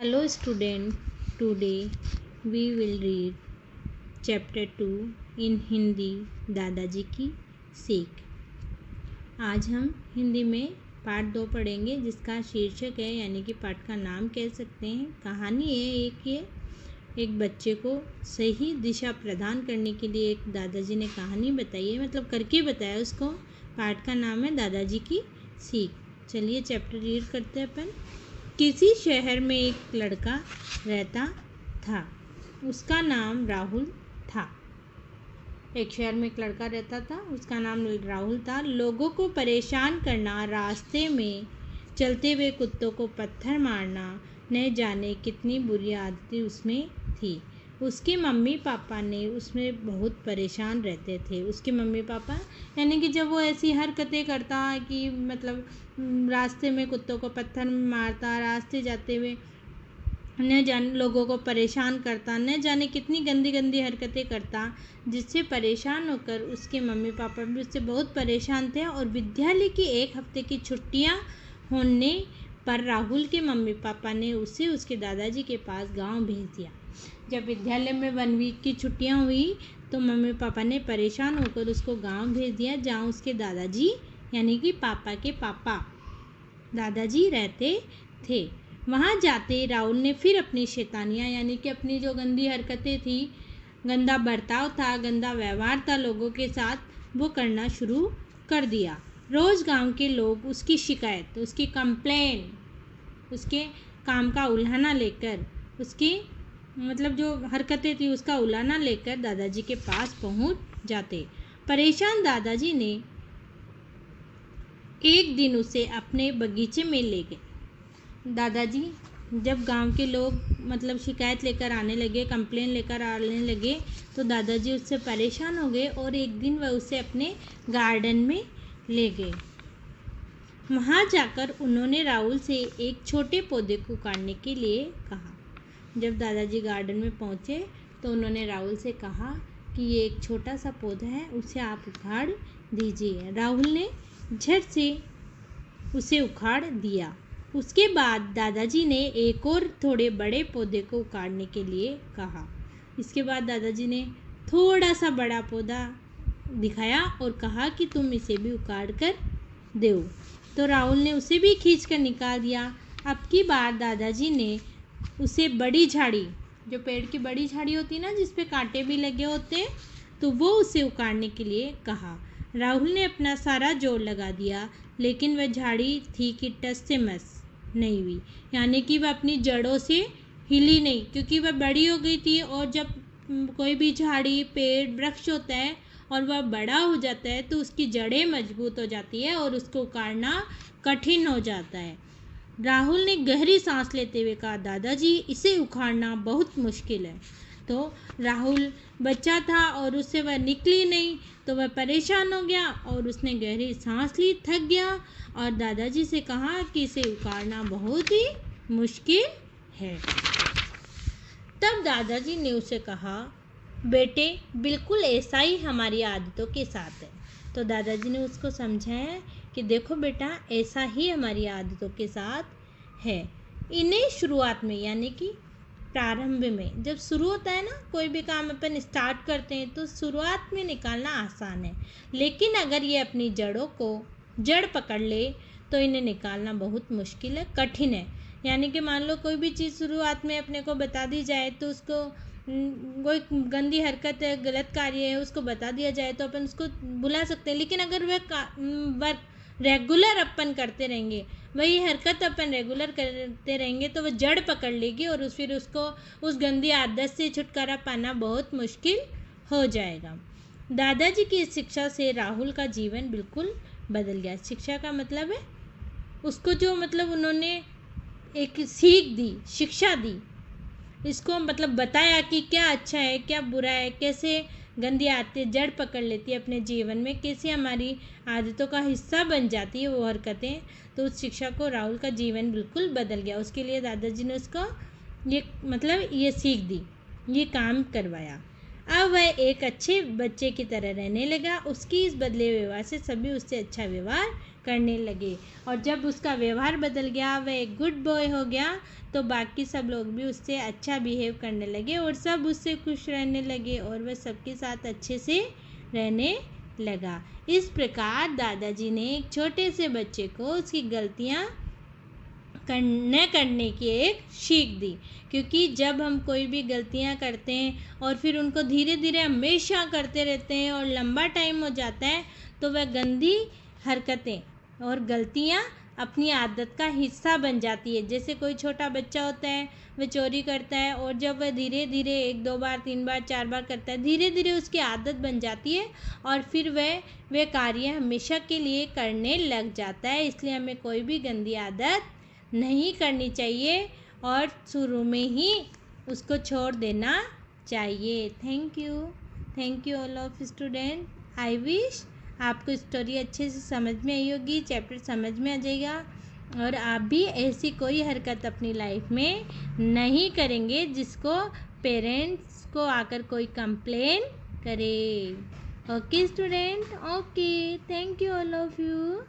Hello student, today we will read chapter 2 in Hindi दादाजी की सीख। आज हम हिंदी में पाठ 2 पढ़ेंगे जिसका शीर्षक है यानी कि पाठ का नाम कह सकते हैं। कहानी है एक बच्चे को सही दिशा प्रदान करने के लिए एक दादाजी ने कहानी बताई है, मतलब करके बताया उसको। पाठ का नाम है दादाजी की सीख। चलिए चैप्टर रीड करते हैं अपन। किसी शहर में एक लड़का रहता था, उसका नाम राहुल था। एक शहर में एक लड़का रहता था, उसका नाम राहुल था। लोगों को परेशान करना, रास्ते में चलते हुए कुत्तों को पत्थर मारना, न जाने कितनी बुरी आदतें उसमें थी। उसके मम्मी पापा ने उसमें बहुत परेशान रहते थे। उसके मम्मी पापा यानी कि जब वो ऐसी हरकतें करता कि मतलब रास्ते में कुत्तों को पत्थर मारता, रास्ते जाते हुए न जाने लोगों को परेशान करता, न जाने कितनी गंदी गंदी हरकतें करता, जिससे परेशान होकर उसके मम्मी पापा भी उससे बहुत परेशान थे। और विद्यालय की एक हफ्ते की छुट्टियां होने पर राहुल के मम्मी पापा ने उसे उसके दादाजी के पास गांव भेज दिया। जब विद्यालय में 1 वीक की छुट्टियां हुई तो मम्मी पापा ने परेशान होकर उसको गांव भेज दिया, जहां उसके दादाजी यानी कि पापा के पापा दादाजी रहते थे। वहां जाते राहुल ने फिर अपनी शैतानियाँ यानी कि अपनी जो गंदी हरकतें थी, गंदा बर्ताव था, गंदा व्यवहार था लोगों के साथ, वो करना शुरू कर दिया। रोज़ गांव के लोग उसकी शिकायत, उसकी कंप्लेन, उसके काम का उल्हाना लेकर, उसकी मतलब जो हरकतें थी उसका उल्हाना लेकर दादाजी के पास पहुंच जाते। परेशान दादाजी ने एक दिन उसे अपने बगीचे में ले गए। दादाजी जब गांव के लोग मतलब शिकायत लेकर आने लगे, कंप्लेन लेकर आने लगे, तो दादाजी उससे परेशान हो गए और एक दिन वह उसे अपने गार्डन में ले गए। वहां जाकर उन्होंने राहुल से एक छोटे पौधे को उखाड़ने के लिए कहा। जब दादाजी गार्डन में पहुंचे तो उन्होंने राहुल से कहा कि ये एक छोटा सा पौधा है, उसे आप उखाड़ दीजिए। राहुल ने झट से उसे उखाड़ दिया। उसके बाद दादाजी ने एक और थोड़े बड़े पौधे को उखाड़ने के लिए कहा। इसके बाद दादाजी ने थोड़ा सा बड़ा पौधा दिखाया और कहा कि तुम इसे भी उखाड़ कर दो। तो राहुल ने उसे भी खींच कर निकाल दिया। अब की बार दादाजी ने उसे बड़ी झाड़ी, जो पेड़ की बड़ी झाड़ी होती ना जिस पे कांटे भी लगे होते, तो वो उसे उखाड़ने के लिए कहा। राहुल ने अपना सारा जोर लगा दिया, लेकिन वह झाड़ी थी कि टस से मस नहीं हुई, यानी कि वह अपनी जड़ों से हिली नहीं, क्योंकि वह बड़ी हो गई थी। और जब कोई भी झाड़ी, पेड़, वृक्ष होता है और वह बड़ा हो जाता है तो उसकी जड़ें मजबूत हो जाती है और उसको उखाड़ना कठिन हो जाता है। राहुल ने गहरी सांस लेते हुए कहा, दादाजी इसे उखाड़ना बहुत मुश्किल है। तो राहुल बच्चा था और उससे वह निकली नहीं, तो वह परेशान हो गया और उसने गहरी सांस ली, थक गया और दादाजी से कहा कि इसे उखाड़ना बहुत ही मुश्किल है। तब दादाजी ने उसे कहा, बेटे बिल्कुल ऐसा ही हमारी आदतों के साथ है। तो दादाजी ने उसको समझाया कि देखो बेटा, ऐसा ही हमारी आदतों के साथ है। इन्हें शुरुआत में यानी कि प्रारंभ में जब शुरू होता है ना, कोई भी काम अपन स्टार्ट करते हैं तो शुरुआत में निकालना आसान है, लेकिन अगर ये अपनी जड़ों को जड़ पकड़ ले तो इन्हें निकालना बहुत मुश्किल है, कठिन है। यानी कि मान लो कोई भी चीज़ शुरुआत में अपने को बता दी जाए तो उसको कोई गंदी हरकत है, गलत कार्य है, उसको बता दिया जाए तो अपन उसको बुला सकते हैं, लेकिन अगर वह रेगुलर अपन करते रहेंगे, वही हरकत अपन रेगुलर करते रहेंगे तो वह जड़ पकड़ लेगी और फिर उसको उस गंदी आदत से छुटकारा पाना बहुत मुश्किल हो जाएगा। दादाजी की इस शिक्षा से राहुल का जीवन बिल्कुल बदल गया। शिक्षा का मतलब है उसको जो मतलब उन्होंने एक सीख दी, शिक्षा दी, इसको मतलब बताया कि क्या अच्छा है, क्या बुरा है, कैसे गंदी आदतें जड़ पकड़ लेती है अपने जीवन में, कैसे हमारी आदतों का हिस्सा बन जाती है वो हरकतें। तो उस शिक्षा को राहुल का जीवन बिल्कुल बदल गया। उसके लिए दादाजी ने उसको ये सीख दी, ये काम करवाया। अब वह एक अच्छे बच्चे की तरह रहने लगा। उसकी इस बदले व्यवहार से सभी उससे अच्छा व्यवहार करने लगे। और जब उसका व्यवहार बदल गया, वह एक गुड बॉय हो गया, तो बाकी सब लोग भी उससे अच्छा बिहेव करने लगे और सब उससे खुश रहने लगे और वह सबके साथ अच्छे से रहने लगा। इस प्रकार दादाजी ने एक छोटे से बच्चे को उसकी गलतियाँ न करने की एक सीख दी। क्योंकि जब हम कोई भी गलतियां करते हैं और फिर उनको धीरे धीरे हमेशा करते रहते हैं और लंबा टाइम हो जाता है, तो वह गंदी हरकतें और गलतियां अपनी आदत का हिस्सा बन जाती है। जैसे कोई छोटा बच्चा होता है, वह चोरी करता है और जब वह धीरे धीरे 1-2 बार 3 बार 4 बार करता है, धीरे धीरे उसकी आदत बन जाती है और फिर वह कार्य हमेशा के लिए करने लग जाता है। इसलिए हमें कोई भी गंदी आदत नहीं करनी चाहिए और शुरू में ही उसको छोड़ देना चाहिए। Thank you all of student. I wish आपको स्टोरी अच्छे से समझ में आई होगी, चैप्टर समझ में आ जाएगा और आप भी ऐसी कोई हरकत अपनी लाइफ में नहीं करेंगे जिसको पेरेंट्स को आकर कोई कंप्लेन करे। Okay student, okay, thank you all of you.